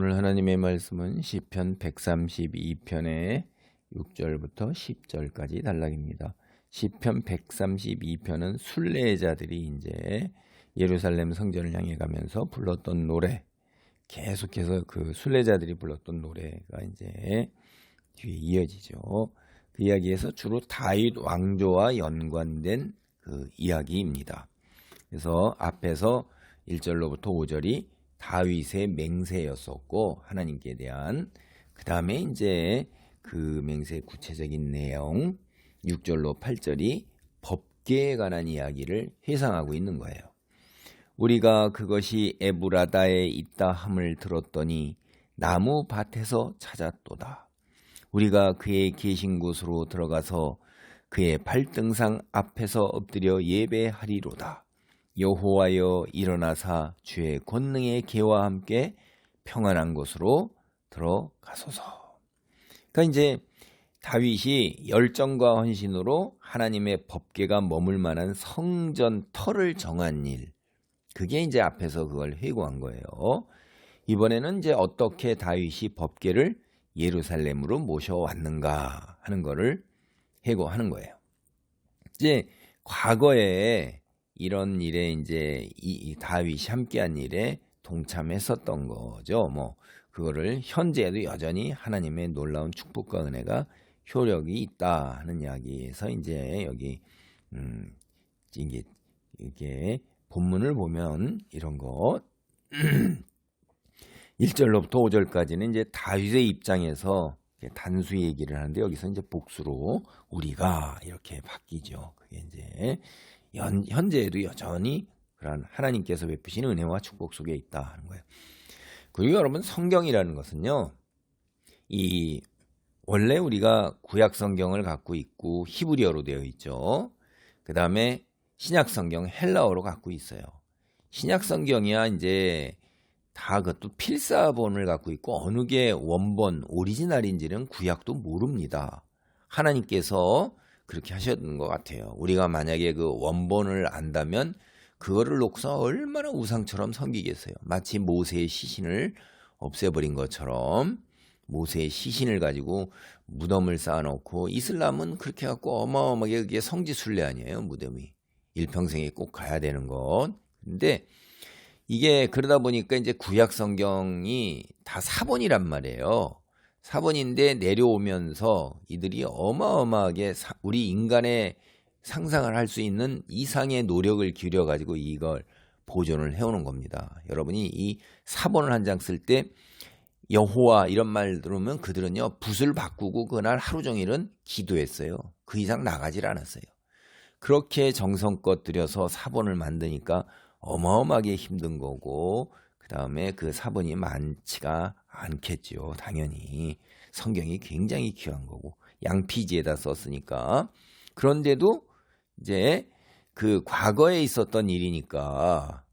오늘 하나님의 말씀은 시편 132편의 6절부터 10절까지 단락입니다. 시편 132편은 순례자들이 이제 예루살렘 성전을 향해 가면서 불렀던 노래, 계속해서 그 순례자들이 불렀던 노래가 이제 뒤에 이어지죠. 그 이야기에서 주로 다윗 왕조와 연관된 그 이야기입니다. 그래서 앞에서 1절로부터 5절이 다윗의 맹세였었고 하나님께 대한, 그 다음에 이제 그 맹세의 구체적인 내용 6절로 8절이 법계에 관한 이야기를 회상하고 있는 거예요. 우리가 그것이 에브라다에 있다 함을 들었더니 나무 밭에서 찾았도다. 우리가 그의 계신 곳으로 들어가서 그의 발등상 앞에서 엎드려 예배하리로다. 여호와여 일어나사 주의 권능의 계와 함께 평안한 곳으로 들어가소서. 그러니까 이제 다윗이 열정과 헌신으로 하나님의 법궤가 머물 만한 성전 터를 정한 일, 그게 이제 앞에서 그걸 회고한 거예요. 이번에는 이제 어떻게 다윗이 법궤를 예루살렘으로 모셔왔는가 하는 거를 회고하는 거예요. 이제 과거에 이런 일에 이제 이 다윗이 함께한 일에 동참했었던 거죠. 그거를 현재에도 여전히 하나님의 놀라운 축복과 은혜가 효력이 있다 하는 이야기에서 이제 여기 이게 본문을 보면 이런 거 1절로부터 5절까지는 이제 다윗의 입장에서 단수 얘기를 하는데, 여기서 이제 복수로 우리가 이렇게 바뀌죠. 그게 이제 현재에도 여전히 그런 하나님께서 베푸신 은혜와 축복 속에 있다 하는 거예요. 그리고 여러분, 성경이라는 것은요, 원래 우리가 구약 성경을 갖고 있고 히브리어로 되어 있죠. 그 다음에 신약 성경 헬라어로 갖고 있어요. 신약 성경이야 이제 다 그것도 필사본을 갖고 있고 어느 게 원본 오리지널인지는 구약도 모릅니다. 하나님께서 그렇게 하셨던 것 같아요. 우리가 만약에 그 원본을 안다면 그거를 놓고서 얼마나 우상처럼 섬기겠어요. 마치 모세의 시신을 없애버린 것처럼 모세의 시신을 가지고 무덤을 쌓아놓고, 이슬람은 그렇게 갖고 어마어마하게 그게 성지순례 아니에요. 무덤이 일평생에 꼭 가야 되는 것. 근데 이게 그러다 보니까 이제 구약 성경이 다 사본이란 말이에요. 사본인데 내려오면서 이들이 어마어마하게 우리 인간의 상상을 할 수 있는 이상의 노력을 기울여 가지고 이걸 보존을 해오는 겁니다. 여러분이 이 사본을 한 장 쓸 때 여호와 이런 말 들으면 그들은요 붓을 바꾸고 그날 하루 종일은 기도했어요. 그 이상 나가질 않았어요. 그렇게 정성껏 들여서 사본을 만드니까 어마어마하게 힘든 거고, 그 다음에 그 사본이 많지가 않겠죠. 당연히 성경이 굉장히 귀한 거고 양피지에다 썼으니까. 그런데도 이제 그 과거에 있었던 일이니까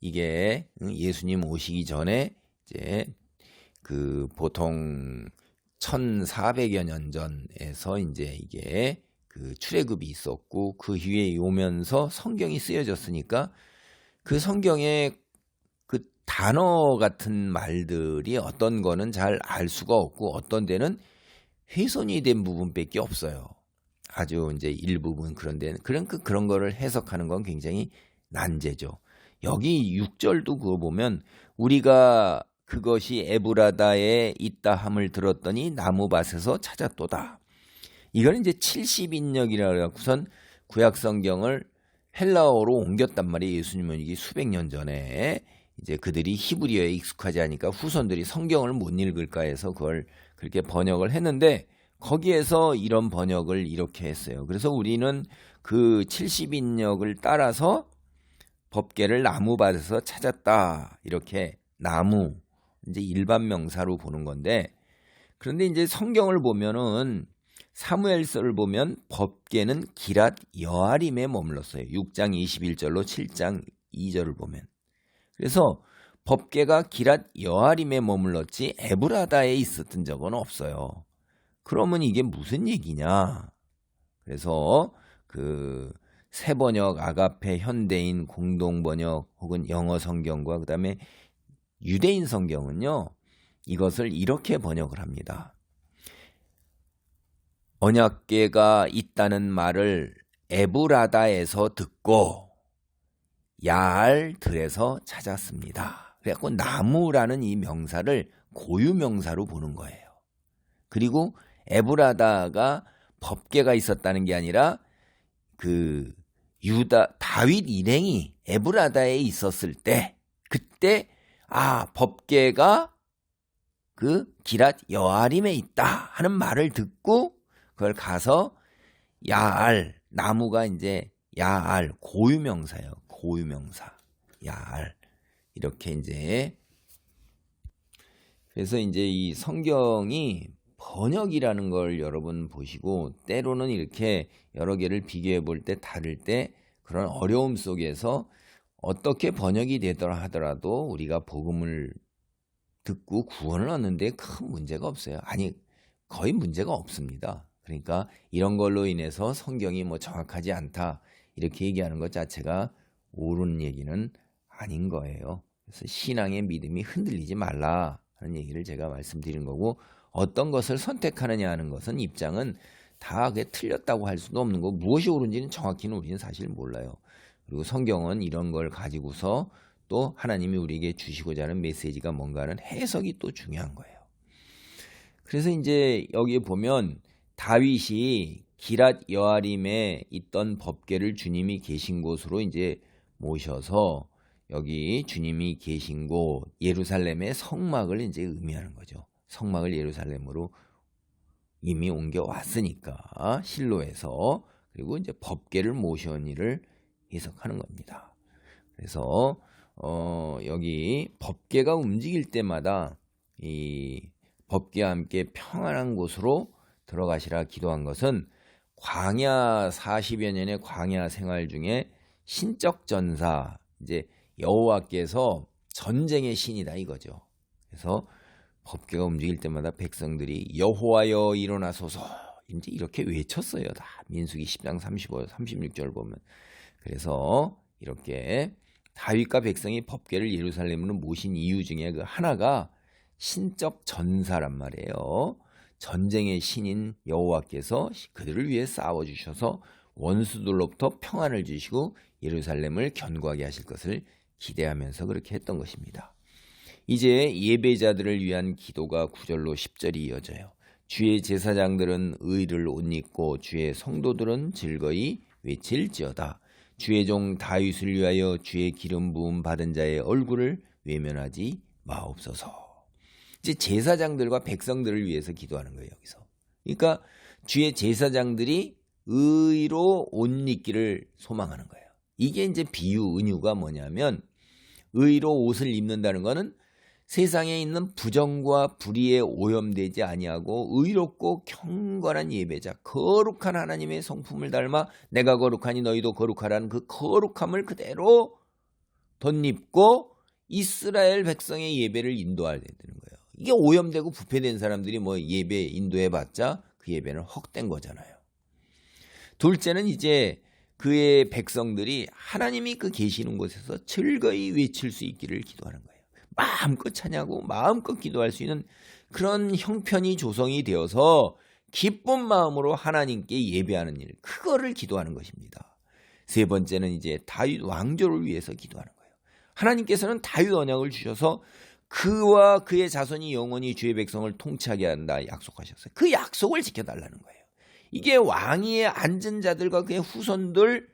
이게 예수님 오시기 전에 이제 그 보통 1400여 년 전에서 이제 이게 그 출애굽이 있었고, 그 후에 오면서 성경이 쓰여졌으니까 그 성경에 그 단어 같은 말들이 어떤 거는 잘 알 수가 없고 어떤 데는 훼손이 된 부분밖에 없어요. 아주 이제 일부분 그런 데는 그런 거를 해석하는 건 굉장히 난제죠. 여기 6절도 그거 보면 우리가 그것이 에브라다에 있다 함을 들었더니 나무밭에서 찾았도다. 이건 이제 70인역이라고 해갖고선 구약 성경을 헬라어로 옮겼단 말이에요. 예수님은 이게 수백 년 전에 이제 그들이 히브리어에 익숙하지 않으니까 후손들이 성경을 못 읽을까 해서 그걸 그렇게 번역을 했는데, 거기에서 이런 번역을 이렇게 했어요. 그래서 우리는 그 70인역을 따라서 법궤를 나무밭에서 찾았다. 이렇게 나무 이제 일반 명사로 보는 건데, 그런데 이제 성경을 보면은 사무엘서를 보면 법궤는 기랏 여아림에 머물렀어요. 6장 21절로 7장 2절을 보면. 그래서 법궤가 기랏 여아림에 머물렀지 에브라다에 있었던 적은 없어요. 그러면 이게 무슨 얘기냐? 그래서 그 새번역, 아가페, 현대인, 공동번역 혹은 영어 성경과 그다음에 유대인 성경은요, 이것을 이렇게 번역을 합니다. 언약궤가 있다는 말을 에브라다에서 듣고 야알 들에서 찾았습니다. 그래갖고 나무라는 이 명사를 고유명사로 보는 거예요. 그리고 에브라다가 법궤가 있었다는 게 아니라 그 다윗 일행이 에브라다에 있었을 때 그때 법궤가 그 기랏 여아림에 있다 하는 말을 듣고 그걸 가서 야알, 나무가 이제 야알, 고유명사예요. 고유명사. 야알. 이렇게 이제 그래서 이제 이 성경이 번역이라는 걸 여러분 보시고 때로는 이렇게 여러 개를 비교해 볼 때 다를 때 그런 어려움 속에서 어떻게 번역이 되더라 하더라도 우리가 복음을 듣고 구원을 얻는데 큰 문제가 없어요. 아니 거의 문제가 없습니다. 그러니까 이런 걸로 인해서 성경이 뭐 정확하지 않다 이렇게 얘기하는 것 자체가 옳은 얘기는 아닌 거예요. 그래서 신앙의 믿음이 흔들리지 말라 하는 얘기를 제가 말씀드린 거고 어떤 것을 선택하느냐 하는 것은 입장은 다 그게 틀렸다고 할 수도 없는 거고 무엇이 옳은지는 정확히는 우리는 사실 몰라요. 그리고 성경은 이런 걸 가지고서 또 하나님이 우리에게 주시고자 하는 메시지가 뭔가 하는 해석이 또 중요한 거예요. 그래서 이제 여기에 보면 다윗이 기랏 여아림에 있던 법궤를 주님이 계신 곳으로 이제 모셔서 여기 주님이 계신 곳 예루살렘의 성막을 이제 의미하는 거죠. 성막을 예루살렘으로 이미 옮겨왔으니까 실로에서 그리고 이제 법궤를 모셔온 일을 해석하는 겁니다. 그래서 여기 법궤가 움직일 때마다 이 법궤와 함께 평안한 곳으로 들어가시라 기도한 것은 광야 40여 년의 광야 생활 중에 신적 전사 이제 여호와께서 전쟁의 신이다 이거죠. 그래서 법궤가 움직일 때마다 백성들이 여호와여 일어나소서 이제 이렇게 외쳤어요. 다 민수기 10장 35, 36절 보면. 그래서 이렇게 다윗과 백성이 법궤를 예루살렘으로 모신 이유 중에 그 하나가 신적 전사란 말이에요. 전쟁의 신인 여호와께서 그들을 위해 싸워주셔서 원수들로부터 평안을 주시고 예루살렘을 견고하게 하실 것을 기대하면서 그렇게 했던 것입니다. 이제 예배자들을 위한 기도가 9절로 10절이 이어져요. 주의 제사장들은 의를 옷 입고 주의 성도들은 즐거이 외칠지어다. 주의 종 다윗을 위하여 주의 기름 부음 받은 자의 얼굴을 외면하지 마옵소서. 이제 제사장들과 백성들을 위해서 기도하는 거예요, 여기서. 그러니까 주의 제사장들이 의로 옷 입기를 소망하는 거예요. 이게 이제 비유, 은유가 뭐냐면 의로 옷을 입는다는 거는 세상에 있는 부정과 불의에 오염되지 아니하고 의롭고 경건한 예배자, 거룩한 하나님의 성품을 닮아 내가 거룩하니 너희도 거룩하라는 그 거룩함을 그대로 덧입고 이스라엘 백성의 예배를 인도해야 되는 거예요. 이게 오염되고 부패된 사람들이 뭐 예배 인도해봤자 그 예배는 헛된 거잖아요. 둘째는 이제 그의 백성들이 하나님이 그 계시는 곳에서 즐거이 외칠 수 있기를 기도하는 거예요. 마음껏 찬양하고 마음껏 기도할 수 있는 그런 형편이 조성이 되어서 기쁜 마음으로 하나님께 예배하는 일, 그거를 기도하는 것입니다. 세 번째는 이제 다윗 왕조를 위해서 기도하는 거예요. 하나님께서는 다윗 언약을 주셔서 그와 그의 자손이 영원히 주의 백성을 통치하게 한다 약속하셨어요. 그 약속을 지켜달라는 거예요. 이게 왕위에 앉은 자들과 그의 후손들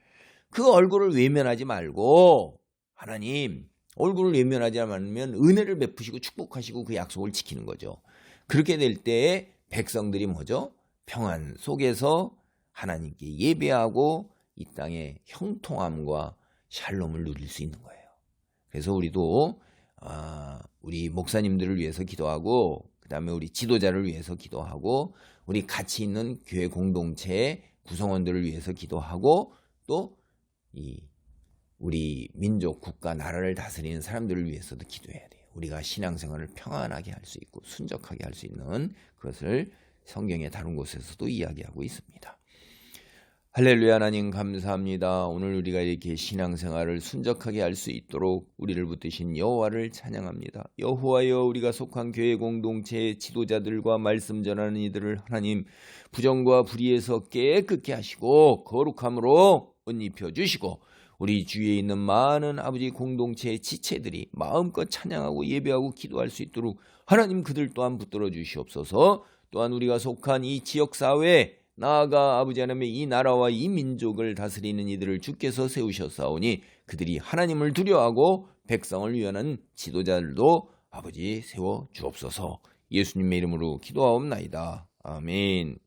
그 얼굴을 외면하지 말고 하나님 얼굴을 외면하지 않으면 은혜를 베푸시고 축복하시고 그 약속을 지키는 거죠. 그렇게 될 때에 백성들이 뭐죠? 평안 속에서 하나님께 예배하고 이 땅의 형통함과 샬롬을 누릴 수 있는 거예요. 그래서 우리도 우리 목사님들을 위해서 기도하고 그 다음에 우리 지도자를 위해서 기도하고 우리 같이 있는 교회 공동체의 구성원들을 위해서 기도하고 또 우리 민족, 국가, 나라를 다스리는 사람들을 위해서도 기도해야 돼요. 우리가 신앙생활을 평안하게 할 수 있고 순적하게 할 수 있는 그것을 성경의 다른 곳에서도 이야기하고 있습니다. 할렐루야. 하나님 감사합니다. 오늘 우리가 이렇게 신앙생활을 순적하게 할 수 있도록 우리를 붙드신 여호와를 찬양합니다. 여호와여, 우리가 속한 교회 공동체의 지도자들과 말씀 전하는 이들을 하나님 부정과 불의에서 깨끗게 하시고 거룩함으로 옷 입혀주시고, 우리 주위에 있는 많은 아버지 공동체의 지체들이 마음껏 찬양하고 예배하고 기도할 수 있도록 하나님 그들 또한 붙들어 주시옵소서. 또한 우리가 속한 이 지역사회, 나아가 아버지 하나님의 이 나라와 이 민족을 다스리는 이들을 주께서 세우셨사오니 그들이 하나님을 두려워하고 백성을 위하는 지도자들도 아버지 세워 주옵소서. 예수님의 이름으로 기도하옵나이다. 아멘.